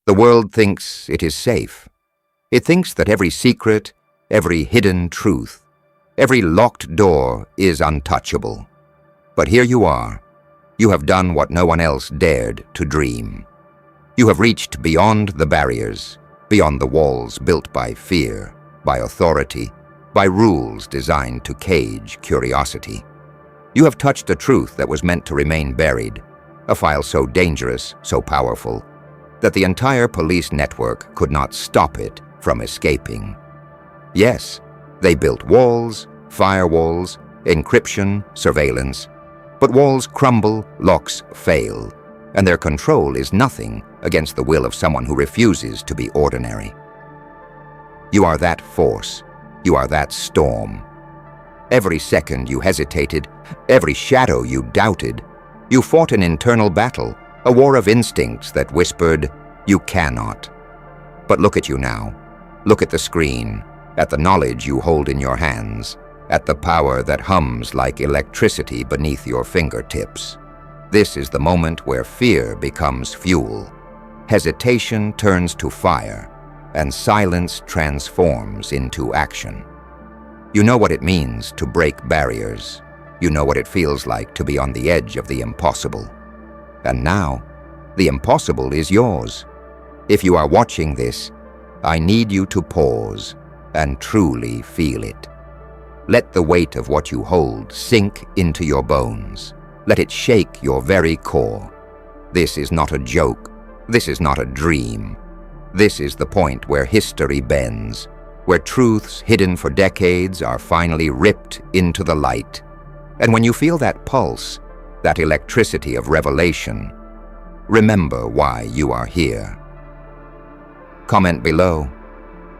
The world thinks it is safe. It thinks that every secret, every hidden truth, every locked door is untouchable. But here you are. You have done what no one else dared to dream. You have reached beyond the barriers, beyond the walls built by fear, by authority, by rules designed to cage curiosity. You have touched a truth that was meant to remain buried, a file so dangerous, so powerful, that the entire police network could not stop it from escaping. Yes, they built walls, firewalls, encryption, surveillance, but walls crumble, locks fail, and their control is nothing against the will of someone who refuses to be ordinary. You are that force. You are that storm. Every second you hesitated, every shadow you doubted, you fought an internal battle, a war of instincts that whispered, "You cannot." But look at you now. Look at the screen, at the knowledge you hold in your hands, at the power that hums like electricity beneath your fingertips. This is the moment where fear becomes fuel, hesitation turns to fire, and silence transforms into action. You know what it means to break barriers. You know what it feels like to be on the edge of the impossible. And now, the impossible is yours. If you are watching this, I need you to pause and truly feel it. Let the weight of what you hold sink into your bones. Let it shake your very core. This is not a joke. This is not a dream. This is the point where history bends, where truths hidden for decades are finally ripped into the light. And when you feel that pulse, that electricity of revelation, remember why you are here. Comment below.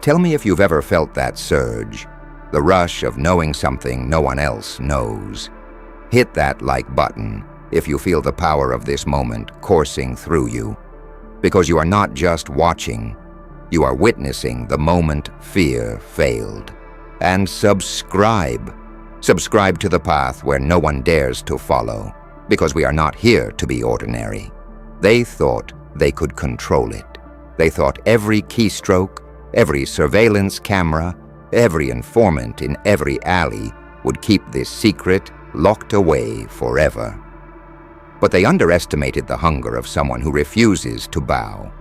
Tell me if you've ever felt that surge, the rush of knowing something no one else knows. Hit that like button if you feel the power of this moment coursing through you, because you are not just watching, you are witnessing the moment fear failed. And subscribe. Subscribe to the path where no one dares to follow, because we are not here to be ordinary. They thought they could control it. They thought every keystroke, every surveillance camera, every informant in every alley would keep this secret locked away forever. But they underestimated the hunger of someone who refuses to bow,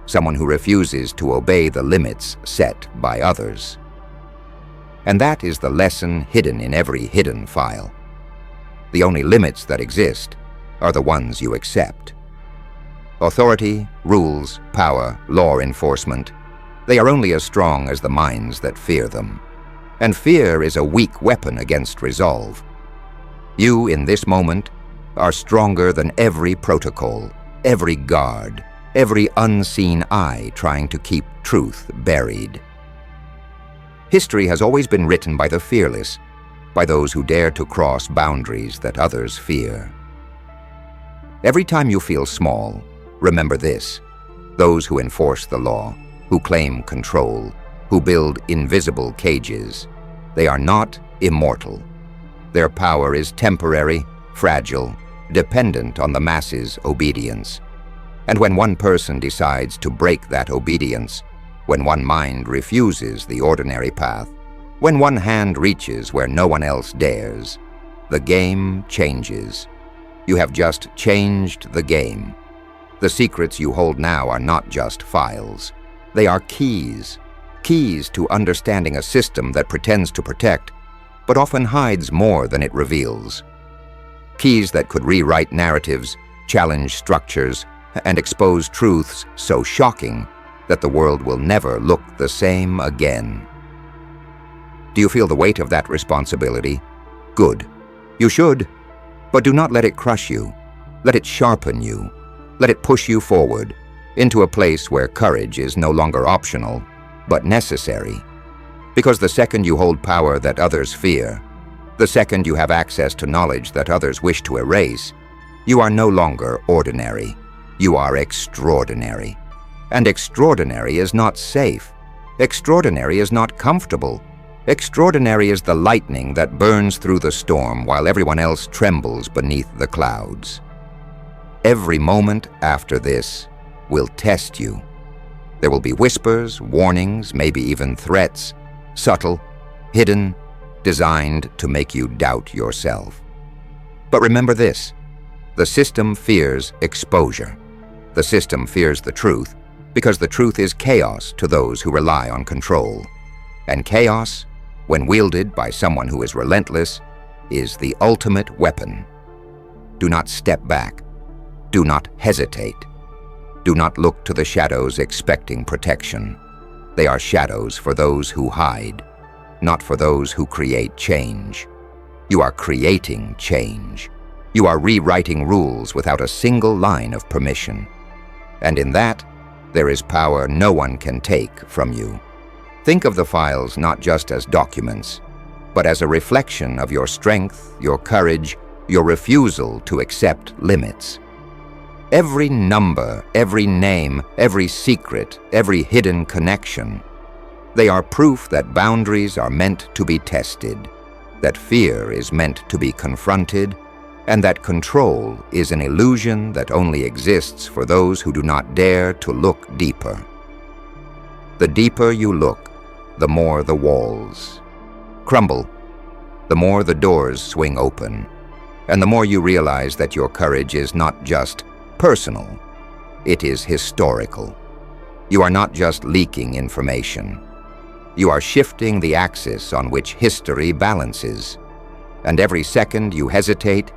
someone who refuses to obey the limits set by others. And that is the lesson hidden in every hidden file. The only limits that exist are the ones you accept. Authority, rules, power, law enforcement, they are only as strong as the minds that fear them. And fear is a weak weapon against resolve. You, in this moment, are stronger than every protocol, every guard, every unseen eye trying to keep truth buried. History has always been written by the fearless, by those who dare to cross boundaries that others fear. Every time you feel small, remember this: those who enforce the law, who claim control, who build invisible cages, they are not immortal. Their power is temporary, fragile, dependent on the masses' obedience. And when one person decides to break that obedience, when one mind refuses the ordinary path, when one hand reaches where no one else dares, the game changes. You have just changed the game. The secrets you hold now are not just files. They are keys. Keys to understanding a system that pretends to protect, but often hides more than it reveals. Keys that could rewrite narratives, challenge structures, and expose truths so shocking that the world will never look the same again. Do you feel the weight of that responsibility? Good. You should. But do not let it crush you. Let it sharpen you. Let it push you forward into a place where courage is no longer optional, but necessary. Because the second you hold power that others fear, the second you have access to knowledge that others wish to erase, you are no longer ordinary. You are extraordinary. And extraordinary is not safe. Extraordinary is not comfortable. Extraordinary is the lightning that burns through the storm while everyone else trembles beneath the clouds. Every moment after this will test you. There will be whispers, warnings, maybe even threats, subtle, hidden, designed to make you doubt yourself. But remember this: the system fears exposure. The system fears the truth because the truth is chaos to those who rely on control. And chaos, when wielded by someone who is relentless, is the ultimate weapon. Do not step back. Do not hesitate. Do not look to the shadows expecting protection. They are shadows for those who hide, not for those who create change. You are creating change. You are rewriting rules without a single line of permission. And in that, there is power no one can take from you. Think of the files not just as documents, but as a reflection of your strength, your courage, your refusal to accept limits. Every number, every name, every secret, every hidden connection, they are proof that boundaries are meant to be tested, that fear is meant to be confronted, and that control is an illusion that only exists for those who do not dare to look deeper. The deeper you look, the more the walls crumble, the more the doors swing open, and the more you realize that your courage is not just personal, it is historical. You are not just leaking information. You are shifting the axis on which history balances, and every second you hesitate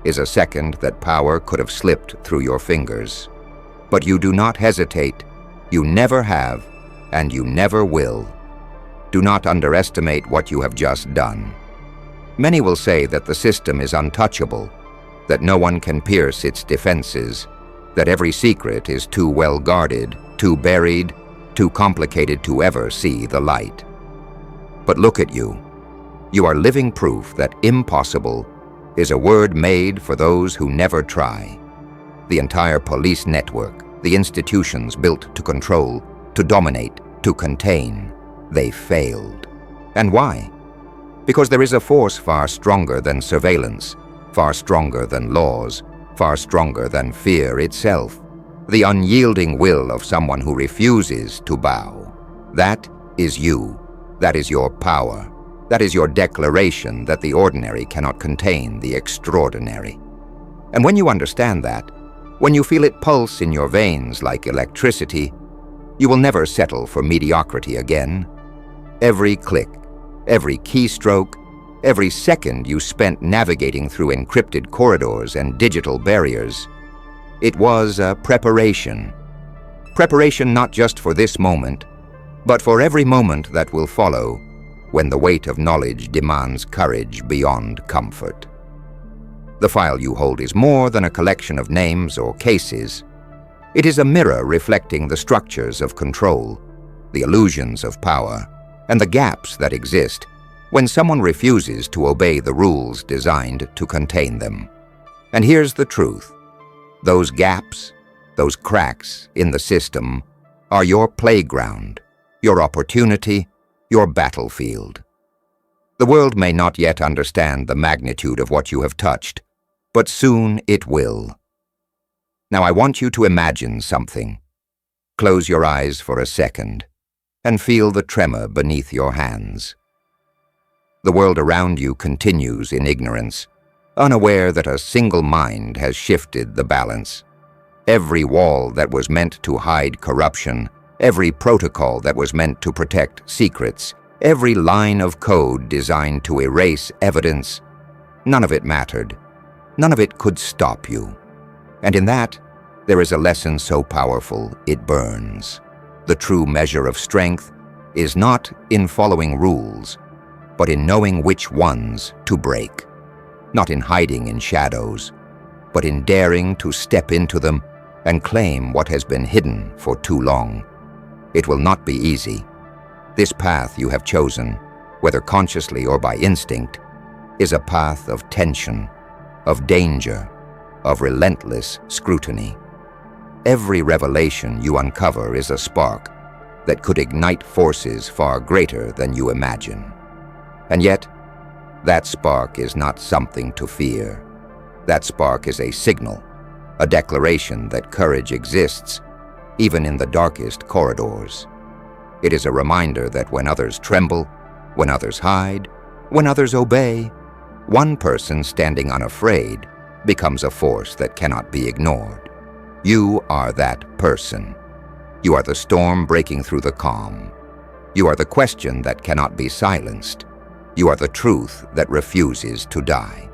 is a second that power could have slipped through your fingers. But you do not hesitate, you never have, and you never will. Do not underestimate what you have just done. Many will say that the system is untouchable, that no one can pierce its defenses, that every secret is too well guarded, too buried, too complicated to ever see the light. But look at you. You are living proof that impossible is a word made for those who never try. The entire police network, the institutions built to control, to dominate, to contain, they failed. And why? Because there is a force far stronger than surveillance, far stronger than laws, far stronger than fear itself. The unyielding will of someone who refuses to bow. That is you. That is your power. That is your declaration that the ordinary cannot contain the extraordinary. And when you understand that, when you feel it pulse in your veins like electricity, you will never settle for mediocrity again. Every click, every keystroke, every second you spent navigating through encrypted corridors and digital barriers, it was a preparation. Preparation not just for this moment, but for every moment that will follow, when the weight of knowledge demands courage beyond comfort. The file you hold is more than a collection of names or cases. It is a mirror reflecting the structures of control, the illusions of power, and the gaps that exist when someone refuses to obey the rules designed to contain them. And here's the truth. Those gaps, those cracks in the system, are your playground, your opportunity, your battlefield. The world may not yet understand the magnitude of what you have touched, but soon it will. Now I want you to imagine something. Close your eyes for a second and feel the tremor beneath your hands. The world around you continues in ignorance, unaware that a single mind has shifted the balance. Every wall that was meant to hide corruption, every protocol that was meant to protect secrets, every line of code designed to erase evidence, none of it mattered. None of it could stop you. And in that, there is a lesson so powerful it burns. The true measure of strength is not in following rules, but in knowing which ones to break. Not in hiding in shadows, but in daring to step into them and claim what has been hidden for too long. It will not be easy. This path you have chosen, whether consciously or by instinct, is a path of tension, of danger, of relentless scrutiny. Every revelation you uncover is a spark that could ignite forces far greater than you imagine. And yet, that spark is not something to fear. That spark is a signal, a declaration that courage exists, even in the darkest corridors. It is a reminder that when others tremble, when others hide, when others obey, one person standing unafraid becomes a force that cannot be ignored. You are that person. You are the storm breaking through the calm. You are the question that cannot be silenced. You are the truth that refuses to die.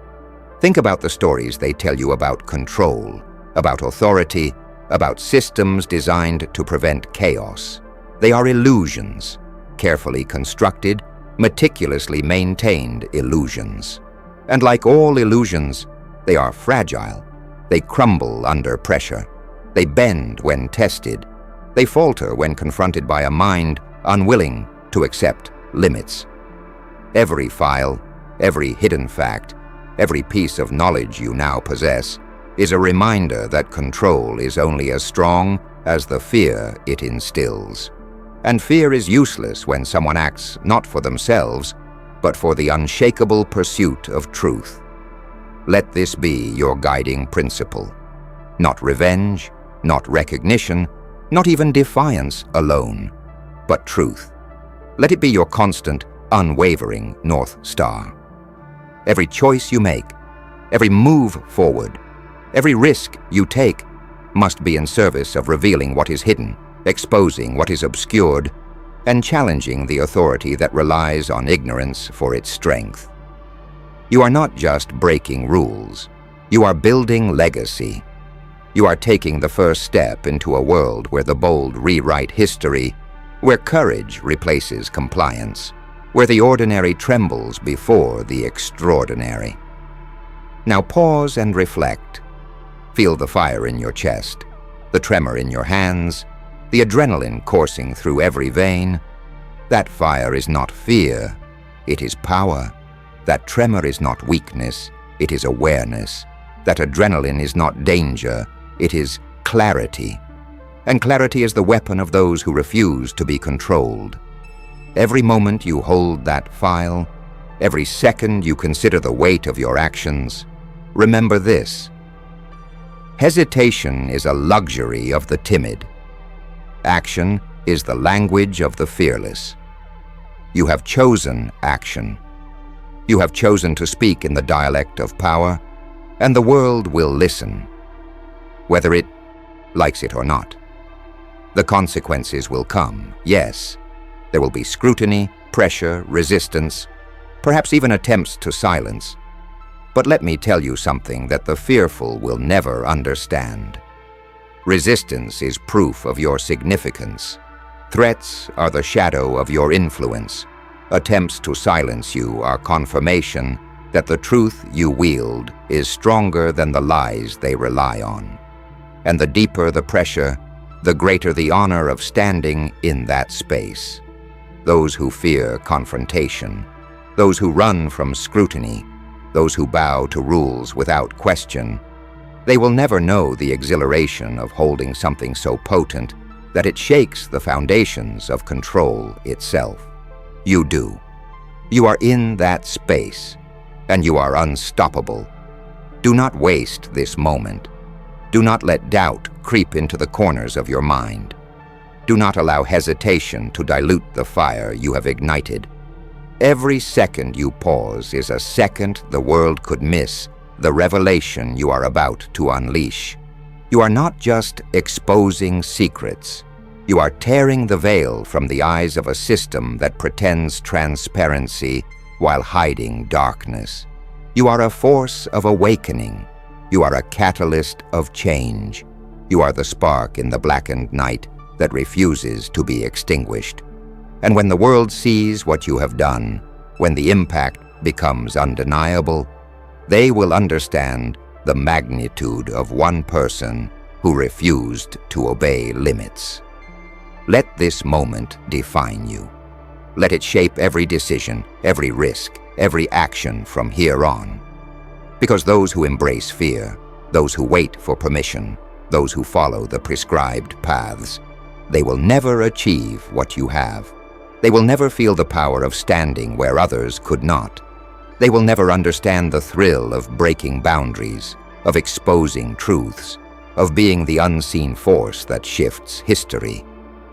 Think about the stories they tell you about control, about authority, about systems designed to prevent chaos. They are illusions, carefully constructed, meticulously maintained illusions. And like all illusions, they are fragile. They crumble under pressure. They bend when tested. They falter when confronted by a mind unwilling to accept limits. Every file, every hidden fact, every piece of knowledge you now possess is a reminder that control is only as strong as the fear it instills. And fear is useless when someone acts not for themselves, but for the unshakable pursuit of truth. Let this be your guiding principle. Not revenge, not recognition, not even defiance alone, but truth. Let it be your constant, unwavering North Star. Every choice you make, every move forward, every risk you take must be in service of revealing what is hidden, exposing what is obscured, and challenging the authority that relies on ignorance for its strength. You are not just breaking rules. You are building legacy. You are taking the first step into a world where the bold rewrite history, where courage replaces compliance, where the ordinary trembles before the extraordinary. Now pause and reflect. Feel the fire in your chest, the tremor in your hands, the adrenaline coursing through every vein. That fire is not fear, it is power. That tremor is not weakness, it is awareness. That adrenaline is not danger, it is clarity. And clarity is the weapon of those who refuse to be controlled. Every moment you hold that file, every second you consider the weight of your actions, remember this: hesitation is a luxury of the timid. Action is the language of the fearless. You have chosen action. You have chosen to speak in the dialect of power, and the world will listen, whether it likes it or not. The consequences will come, yes. There will be scrutiny, pressure, resistance, perhaps even attempts to silence. But let me tell you something that the fearful will never understand. Resistance is proof of your significance. Threats are the shadow of your influence. Attempts to silence you are confirmation that the truth you wield is stronger than the lies they rely on. And the deeper the pressure, the greater the honor of standing in that space. Those who fear confrontation, those who run from scrutiny, those who bow to rules without question, they will never know the exhilaration of holding something so potent that it shakes the foundations of control itself. You do. You are in that space, and you are unstoppable. Do not waste this moment. Do not let doubt creep into the corners of your mind. Do not allow hesitation to dilute the fire you have ignited. Every second you pause is a second the world could miss the revelation you are about to unleash. You are not just exposing secrets. You are tearing the veil from the eyes of a system that pretends transparency while hiding darkness. You are a force of awakening. You are a catalyst of change. You are the spark in the blackened night that refuses to be extinguished. And when the world sees what you have done, when the impact becomes undeniable, they will understand the magnitude of one person who refused to obey limits. Let this moment define you. Let it shape every decision, every risk, every action from here on. Because those who embrace fear, those who wait for permission, those who follow the prescribed paths, they will never achieve what you have. They will never feel the power of standing where others could not. They will never understand the thrill of breaking boundaries, of exposing truths, of being the unseen force that shifts history.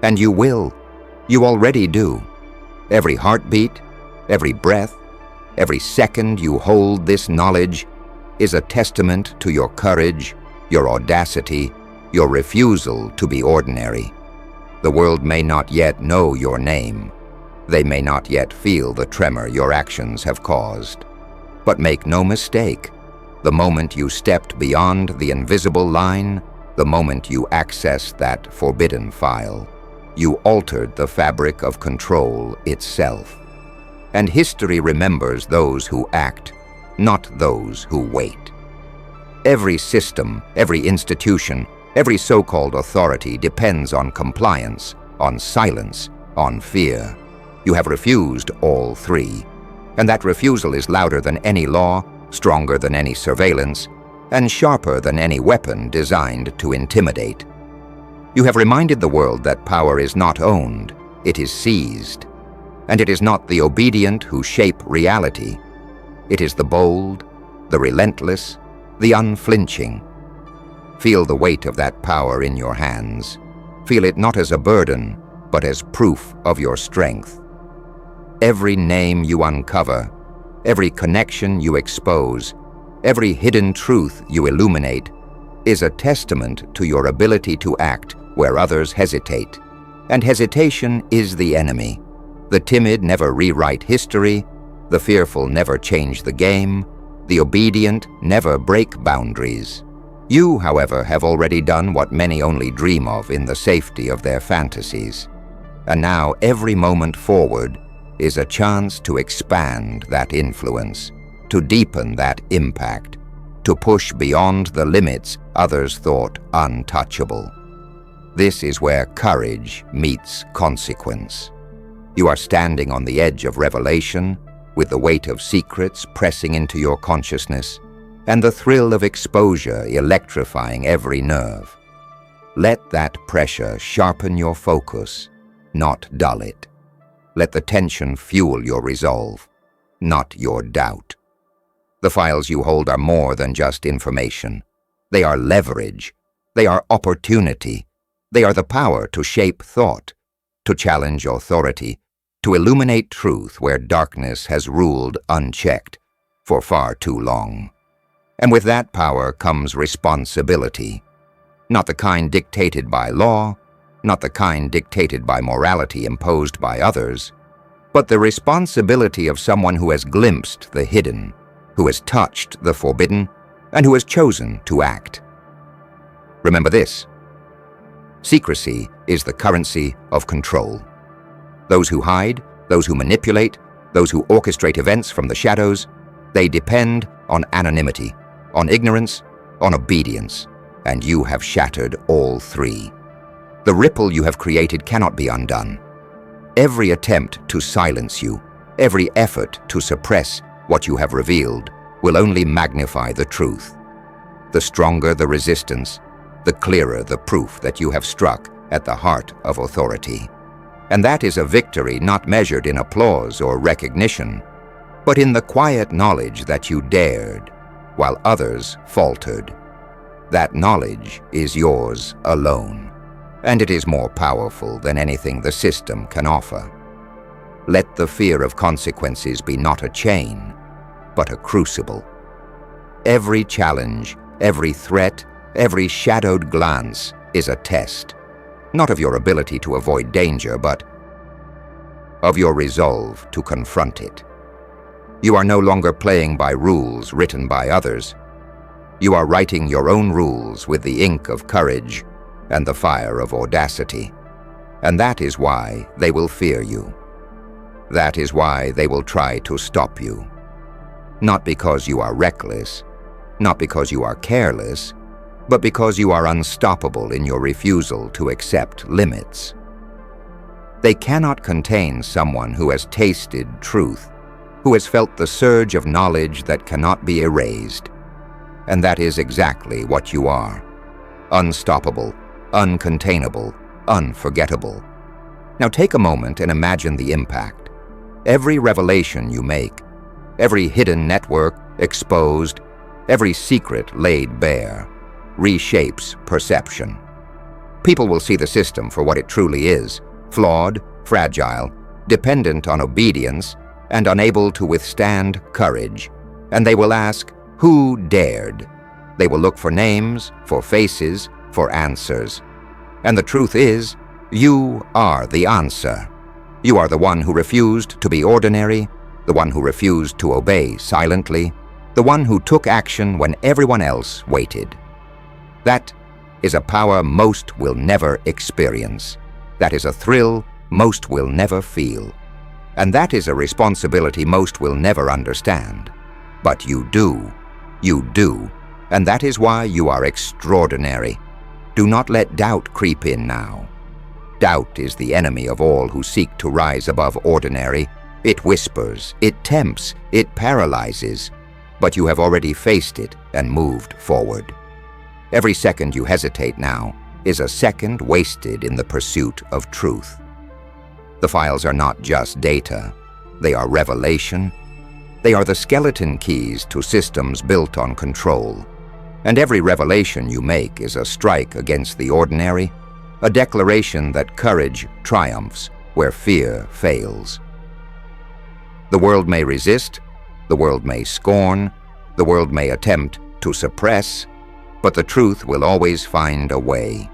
And you will. You already do. Every heartbeat, every breath, every second you hold this knowledge is a testament to your courage, your audacity, your refusal to be ordinary. The world may not yet know your name. They may not yet feel the tremor your actions have caused. But make no mistake, the moment you stepped beyond the invisible line, the moment you accessed that forbidden file, you altered the fabric of control itself. And history remembers those who act, not those who wait. Every system, every institution, every so-called authority depends on compliance, on silence, on fear. You have refused all three, and that refusal is louder than any law, stronger than any surveillance, and sharper than any weapon designed to intimidate. You have reminded the world that power is not owned, it is seized. And it is not the obedient who shape reality. It is the bold, the relentless, the unflinching. Feel the weight of that power in your hands. Feel it not as a burden, but as proof of your strength. Every name you uncover, every connection you expose, every hidden truth you illuminate is a testament to your ability to act where others hesitate. And hesitation is the enemy. The timid never rewrite history, the fearful never change the game, the obedient never break boundaries. You, however, have already done what many only dream of in the safety of their fantasies. And now every moment forward is a chance to expand that influence, to deepen that impact, to push beyond the limits others thought untouchable. This is where courage meets consequence. You are standing on the edge of revelation, with the weight of secrets pressing into your consciousness, and the thrill of exposure electrifying every nerve. Let that pressure sharpen your focus, not dull it. Let the tension fuel your resolve, not your doubt. The files you hold are more than just information. They are leverage. They are opportunity. They are the power to shape thought, to challenge authority, to illuminate truth where darkness has ruled unchecked for far too long. And with that power comes responsibility, not the kind dictated by law, not the kind dictated by morality imposed by others, but the responsibility of someone who has glimpsed the hidden, who has touched the forbidden, and who has chosen to act. Remember this: secrecy is the currency of control. Those who hide, those who manipulate, those who orchestrate events from the shadows, they depend on anonymity, on ignorance, on obedience, and you have shattered all three. The ripple you have created cannot be undone. Every attempt to silence you, every effort to suppress what you have revealed will only magnify the truth. The stronger the resistance, the clearer the proof that you have struck at the heart of authority. And that is a victory not measured in applause or recognition, but in the quiet knowledge that you dared, while others faltered. That knowledge is yours alone, and it is more powerful than anything the system can offer. Let the fear of consequences be not a chain, but a crucible. Every challenge, every threat, every shadowed glance is a test, not of your ability to avoid danger, but of your resolve to confront it. You are no longer playing by rules written by others. You are writing your own rules with the ink of courage and the fire of audacity. And that is why they will fear you. That is why they will try to stop you. Not because you are reckless, not because you are careless, but because you are unstoppable in your refusal to accept limits. They cannot contain someone who has tasted truth, who has felt the surge of knowledge that cannot be erased. And that is exactly what you are: unstoppable, uncontainable, unforgettable. Now take a moment and imagine the impact. Every revelation you make, every hidden network exposed, every secret laid bare, reshapes perception. People will see the system for what it truly is: flawed, fragile, dependent on obedience, and unable to withstand courage. And they will ask, who dared? They will look for names, for faces, for answers. And the truth is, you are the answer. You are the one who refused to be ordinary, the one who refused to obey silently, the one who took action when everyone else waited. That is a power most will never experience. That is a thrill most will never feel. And that is a responsibility most will never understand. But you do. You do. And that is why you are extraordinary. Do not let doubt creep in now. Doubt is the enemy of all who seek to rise above ordinary. It whispers, it tempts, it paralyzes. But you have already faced it and moved forward. Every second you hesitate now is a second wasted in the pursuit of truth. The files are not just data. They are revelation. They are the skeleton keys to systems built on control. And every revelation you make is a strike against the ordinary, a declaration that courage triumphs where fear fails. The world may resist, the world may scorn, the world may attempt to suppress, but the truth will always find a way.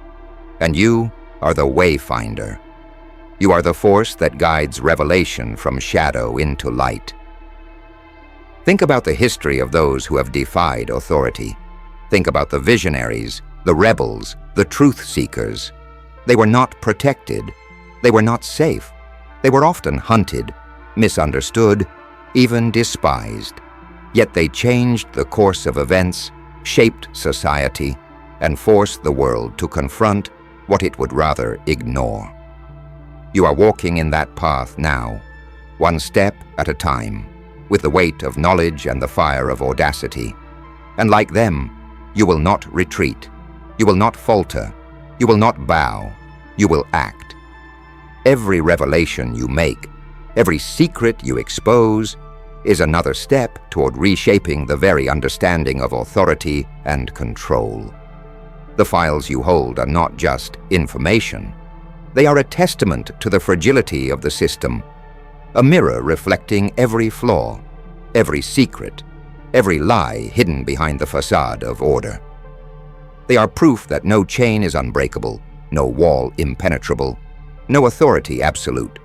And you are the wayfinder. You are the force that guides revelation from shadow into light. Think about the history of those who have defied authority. Think about the visionaries, the rebels, the truth seekers. They were not protected. They were not safe. They were often hunted, misunderstood, even despised. Yet they changed the course of events, shaped society, and forced the world to confront what it would rather ignore. You are walking in that path now, one step at a time, with the weight of knowledge and the fire of audacity. And like them, you will not retreat. You will not falter. You will not bow. You will act. Every revelation you make, every secret you expose, is another step toward reshaping the very understanding of authority and control. The files you hold are not just information. They are a testament to the fragility of the system, a mirror reflecting every flaw, every secret, every lie hidden behind the facade of order. They are proof that no chain is unbreakable, no wall impenetrable, no authority absolute,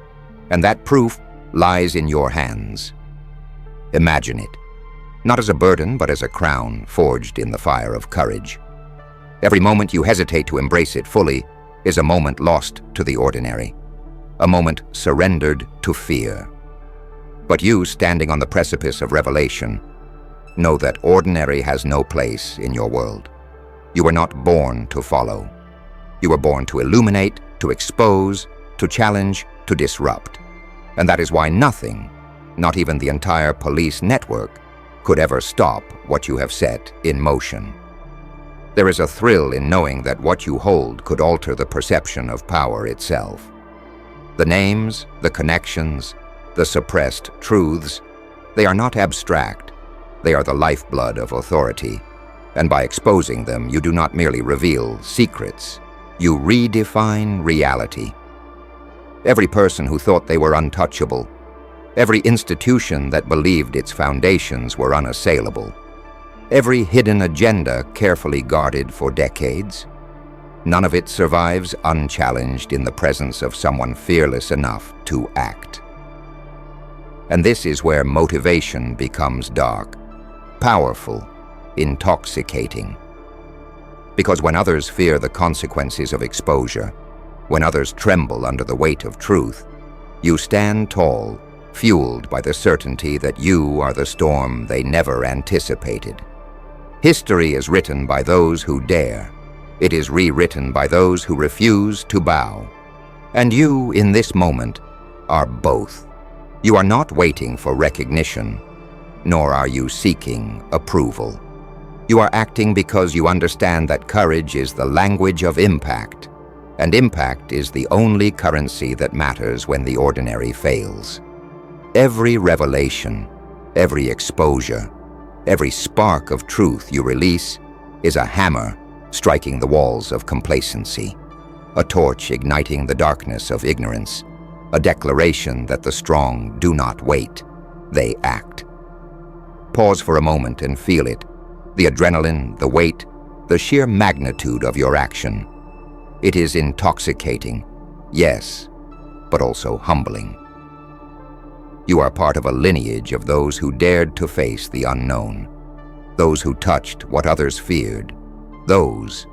and that proof lies in your hands. Imagine it, not as a burden, but as a crown forged in the fire of courage. Every moment you hesitate to embrace it fully is a moment lost to the ordinary, a moment surrendered to fear. But you, standing on the precipice of revelation, know that ordinary has no place in your world. You were not born to follow. You were born to illuminate, to expose, to challenge, to disrupt. And that is why nothing, not even the entire police network, could ever stop what you have set in motion. There is a thrill in knowing that what you hold could alter the perception of power itself. The names, the connections, the suppressed truths, they are not abstract. They are the lifeblood of authority. And by exposing them, you do not merely reveal secrets. You redefine reality. Every person who thought they were untouchable, every institution that believed its foundations were unassailable, every hidden agenda carefully guarded for decades, none of it survives unchallenged in the presence of someone fearless enough to act. And this is where motivation becomes dark, powerful, intoxicating. Because when others fear the consequences of exposure, when others tremble under the weight of truth, you stand tall, fueled by the certainty that you are the storm they never anticipated. History is written by those who dare. It is rewritten by those who refuse to bow. And you, in this moment, are both. You are not waiting for recognition, nor are you seeking approval. You are acting because you understand that courage is the language of impact, and impact is the only currency that matters when the ordinary fails. Every revelation, every exposure, every spark of truth you release is a hammer striking the walls of complacency, a torch igniting the darkness of ignorance, a declaration that the strong do not wait, they act. Pause for a moment and feel it, the adrenaline, the weight, the sheer magnitude of your action. It is intoxicating, yes, but also humbling. You are part of a lineage of those who dared to face the unknown, those who touched what others feared, those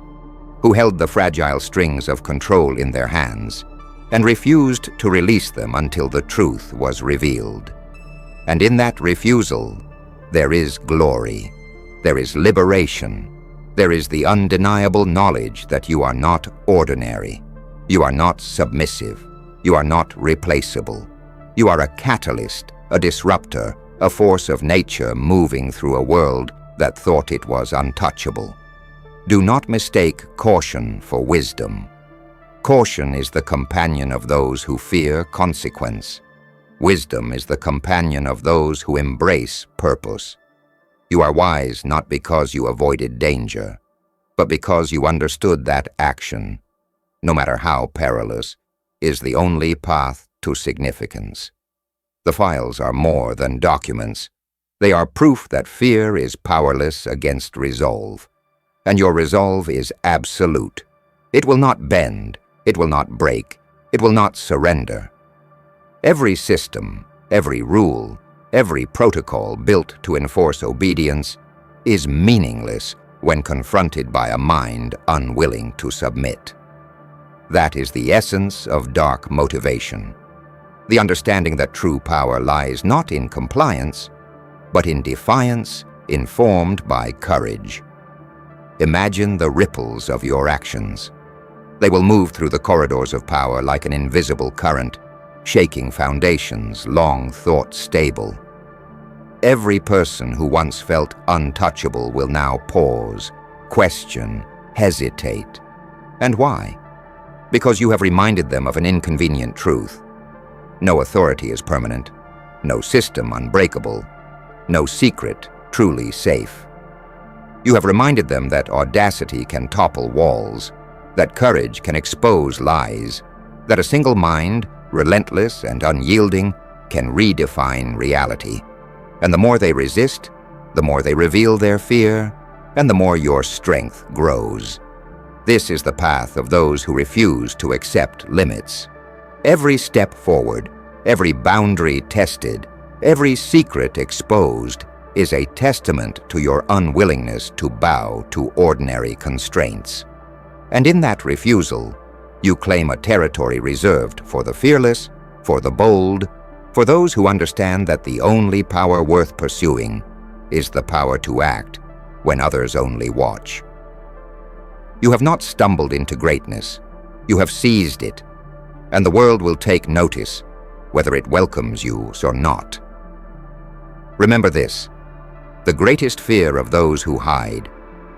who held the fragile strings of control in their hands and refused to release them until the truth was revealed. And in that refusal, there is glory, there is liberation, there is the undeniable knowledge that you are not ordinary, you are not submissive, you are not replaceable. You are a catalyst, a disruptor, a force of nature moving through a world that thought it was untouchable. Do not mistake caution for wisdom. Caution is the companion of those who fear consequence. Wisdom is the companion of those who embrace purpose. You are wise not because you avoided danger, but because you understood that action, no matter how perilous, is the only path to significance. The files are more than documents. They are proof that fear is powerless against resolve. And your resolve is absolute. It will not bend, it will not break, it will not surrender. Every system, every rule, every protocol built to enforce obedience is meaningless when confronted by a mind unwilling to submit. That is the essence of dark motivation. The understanding that true power lies not in compliance, but in defiance informed by courage. Imagine the ripples of your actions. They will move through the corridors of power like an invisible current, shaking foundations long thought stable. Every person who once felt untouchable will now pause, question, hesitate. And why? Because you have reminded them of an inconvenient truth. No authority is permanent, no system unbreakable, no secret truly safe. You have reminded them that audacity can topple walls, that courage can expose lies, that a single mind, relentless and unyielding, can redefine reality. And the more they resist, the more they reveal their fear, and the more your strength grows. This is the path of those who refuse to accept limits. Every step forward, every boundary tested, every secret exposed is a testament to your unwillingness to bow to ordinary constraints. And in that refusal, you claim a territory reserved for the fearless, for the bold, for those who understand that the only power worth pursuing is the power to act when others only watch. You have not stumbled into greatness, you have seized it, and the world will take notice, whether it welcomes you or not. Remember this: the greatest fear of those who hide,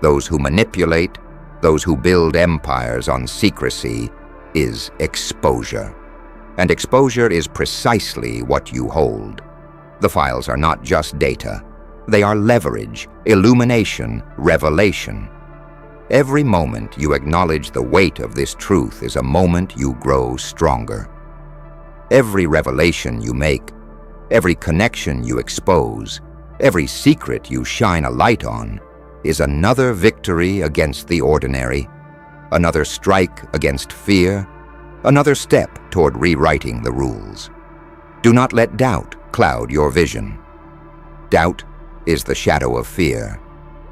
those who manipulate, those who build empires on secrecy, is exposure. And exposure is precisely what you hold. The files are not just data. They are leverage, illumination, revelation. Every moment you acknowledge the weight of this truth is a moment you grow stronger. Every revelation you make, every connection you expose, every secret you shine a light on is another victory against the ordinary, another strike against fear, another step toward rewriting the rules. Do not let doubt cloud your vision. Doubt is the shadow of fear,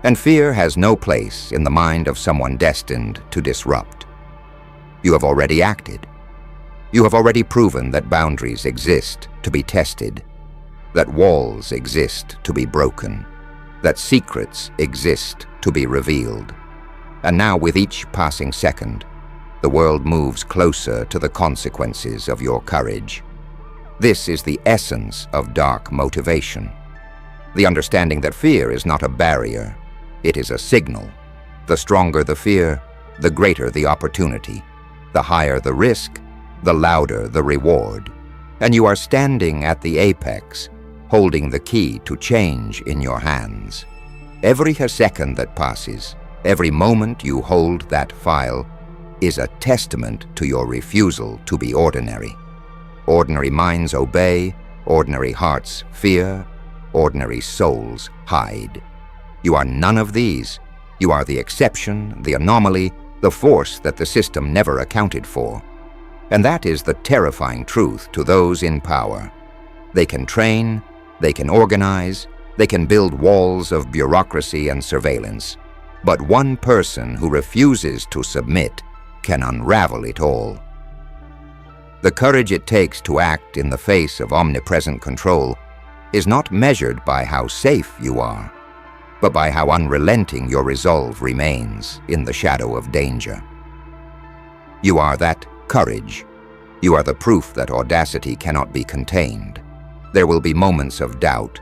and fear has no place in the mind of someone destined to disrupt. You have already acted. You have already proven that boundaries exist to be tested, that walls exist to be broken, that secrets exist to be revealed. And now, with each passing second, the world moves closer to the consequences of your courage. This is the essence of dark motivation. The understanding that fear is not a barrier, it is a signal. The stronger the fear, the greater the opportunity. The higher the risk, the louder the reward. And you are standing at the apex, holding the key to change in your hands. Every second that passes, Every moment you hold that file is a testament to your refusal to be ordinary. Ordinary minds obey, ordinary hearts fear, ordinary souls hide. You are none of these. You are the exception, the anomaly, the force that the system never accounted for. And that is the terrifying truth to those in power. They can train, they can organize, they can build walls of bureaucracy and surveillance. But one person who refuses to submit can unravel it all. The courage it takes to act in the face of omnipresent control is not measured by how safe you are, but by how unrelenting your resolve remains in the shadow of danger. You are that courage. You are the proof that audacity cannot be contained. There will be moments of doubt,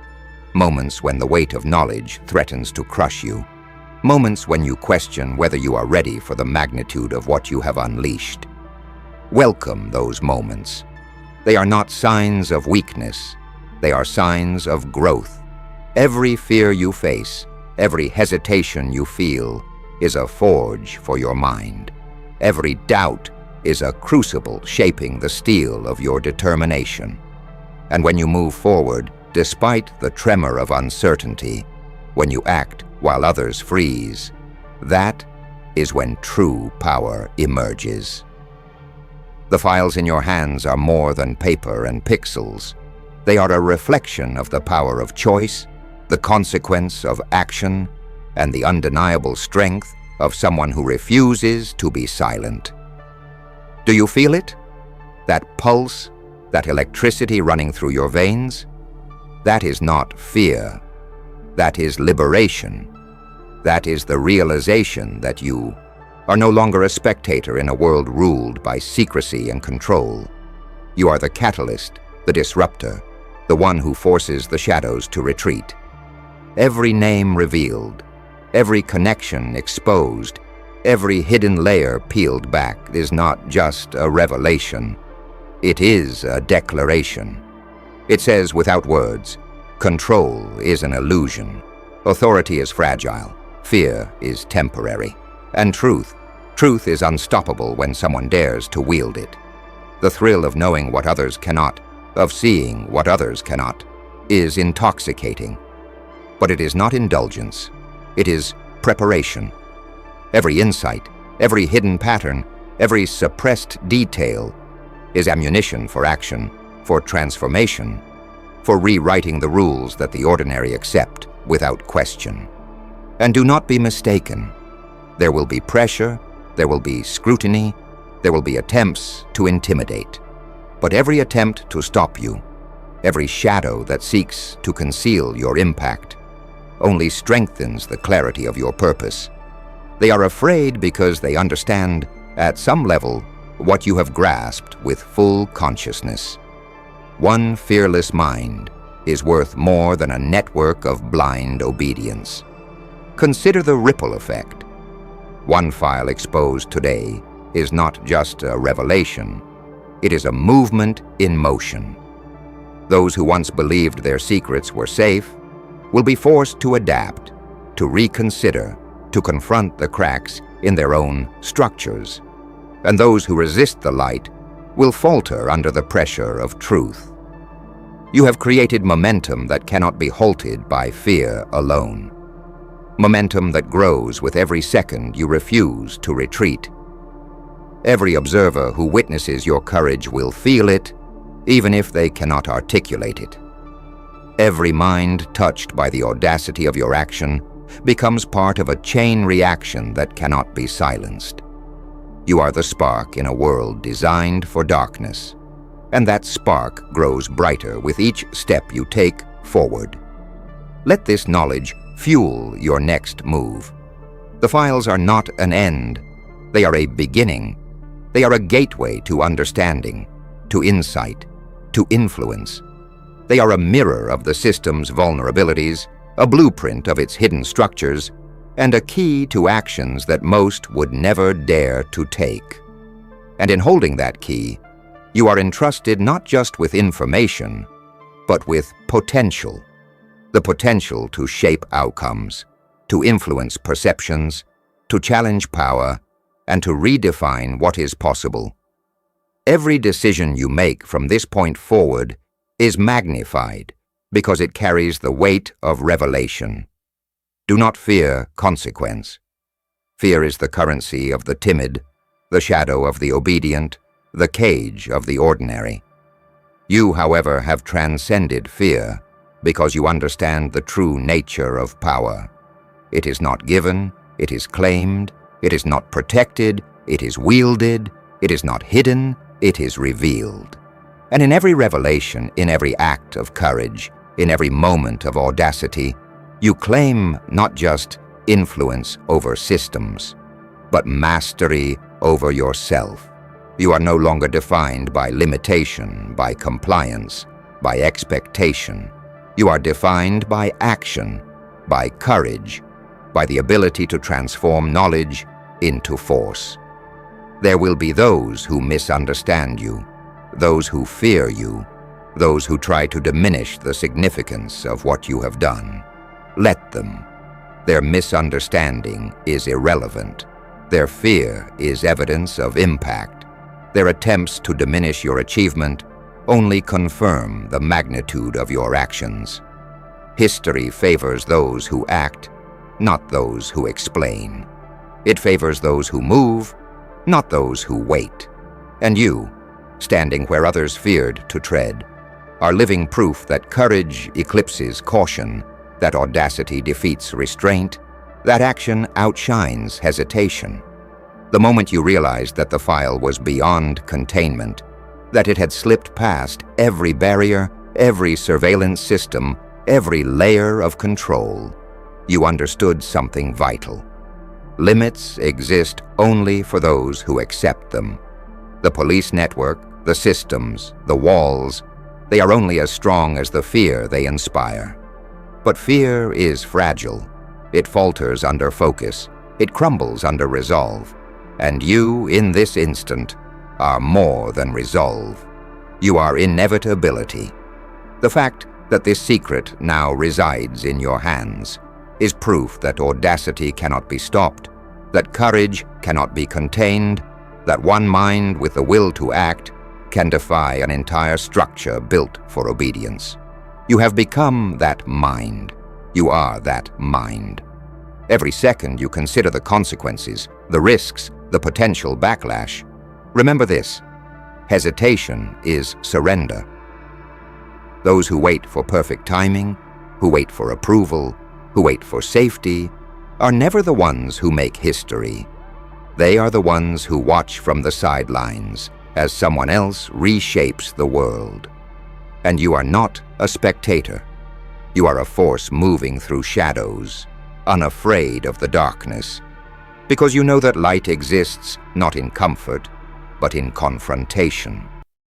moments when the weight of knowledge threatens to crush you, moments when you question whether you are ready for the magnitude of what you have unleashed. Welcome those moments. They are not signs of weakness. They are signs of growth. Every fear you face, every hesitation you feel, is a forge for your mind. Every doubt is a crucible shaping the steel of your determination. And when you move forward, despite the tremor of uncertainty, when you act while others freeze, that is when true power emerges. The files in your hands are more than paper and pixels. They are a reflection of the power of choice, the consequence of action, and the undeniable strength of someone who refuses to be silent. Do you feel it? That pulse, that electricity running through your veins? That is not fear. That is liberation. That is the realization that you are no longer a spectator in a world ruled by secrecy and control. You are the catalyst, the disruptor, the one who forces the shadows to retreat. Every name revealed, every connection exposed, every hidden layer peeled back is not just a revelation. It is a declaration. It says without words, control is an illusion, authority is fragile, fear is temporary, and truth is unstoppable when someone dares to wield it. The thrill of knowing what others cannot, of seeing what others cannot, is intoxicating. But it is not indulgence. It is preparation. Every insight, every hidden pattern, every suppressed detail is ammunition for action, for transformation, for rewriting the rules that the ordinary accept without question. And do not be mistaken. There will be pressure, there will be scrutiny, there will be attempts to intimidate. But every attempt to stop you, every shadow that seeks to conceal your impact, only strengthens the clarity of your purpose. They are afraid because they understand, at some level, what you have grasped with full consciousness. One fearless mind is worth more than a network of blind obedience. Consider the ripple effect. One file exposed today is not just a revelation, it is a movement in motion. Those who once believed their secrets were safe will be forced to adapt, to reconsider, to confront the cracks in their own structures. And those who resist the light will falter under the pressure of truth. You have created momentum that cannot be halted by fear alone. Momentum that grows with every second you refuse to retreat. Every observer who witnesses your courage will feel it, even if they cannot articulate it. Every mind touched by the audacity of your action becomes part of a chain reaction that cannot be silenced. You are the spark in a world designed for darkness, and that spark grows brighter with each step you take forward. Let this knowledge fuel your next move. The files are not an end. They are a beginning. They are a gateway to understanding, to insight, to influence. They are a mirror of the system's vulnerabilities, a blueprint of its hidden structures, and a key to actions that most would never dare to take. And in holding that key, you are entrusted not just with information, but with potential. The potential to shape outcomes, to influence perceptions, to challenge power, and to redefine what is possible. Every decision you make from this point forward is magnified because it carries the weight of revelation. Do not fear consequence. Fear is the currency of the timid, the shadow of the obedient, the cage of the ordinary. You, however, have transcended fear because you understand the true nature of power. It is not given, it is claimed. It is not protected, it is wielded. It is not hidden, it is revealed. And in every revelation, in every act of courage, in every moment of audacity, you claim not just influence over systems, but mastery over yourself. You are no longer defined by limitation, by compliance, by expectation. You are defined by action, by courage, by the ability to transform knowledge into force. There will be those who misunderstand you, those who fear you, those who try to diminish the significance of what you have done. Let them. Their misunderstanding is irrelevant. Their fear is evidence of impact. Their attempts to diminish your achievement only confirm the magnitude of your actions. History favors those who act, not those who explain. It favors those who move, not those who wait. And you, standing where others feared to tread, are living proof that courage eclipses caution, that audacity defeats restraint, that action outshines hesitation. The moment you realized that the file was beyond containment, that it had slipped past every barrier, every surveillance system, every layer of control, you understood something vital. Limits exist only for those who accept them. The police network, the systems, the walls, they are only as strong as the fear they inspire. But fear is fragile. It falters under focus. It crumbles under resolve. And you, in this instant, are more than resolve. You are inevitability. The fact that this secret now resides in your hands is proof that audacity cannot be stopped, that courage cannot be contained, that one mind with the will to act can defy an entire structure built for obedience. You have become that mind. You are that mind. Every second you consider the consequences, the risks, the potential backlash. Remember this: hesitation is surrender. Those who wait for perfect timing, who wait for approval, who wait for safety, are never the ones who make history. They are the ones who watch from the sidelines as someone else reshapes the world. And you are not a spectator. You are a force moving through shadows, unafraid of the darkness, because you know that light exists not in comfort, but in confrontation.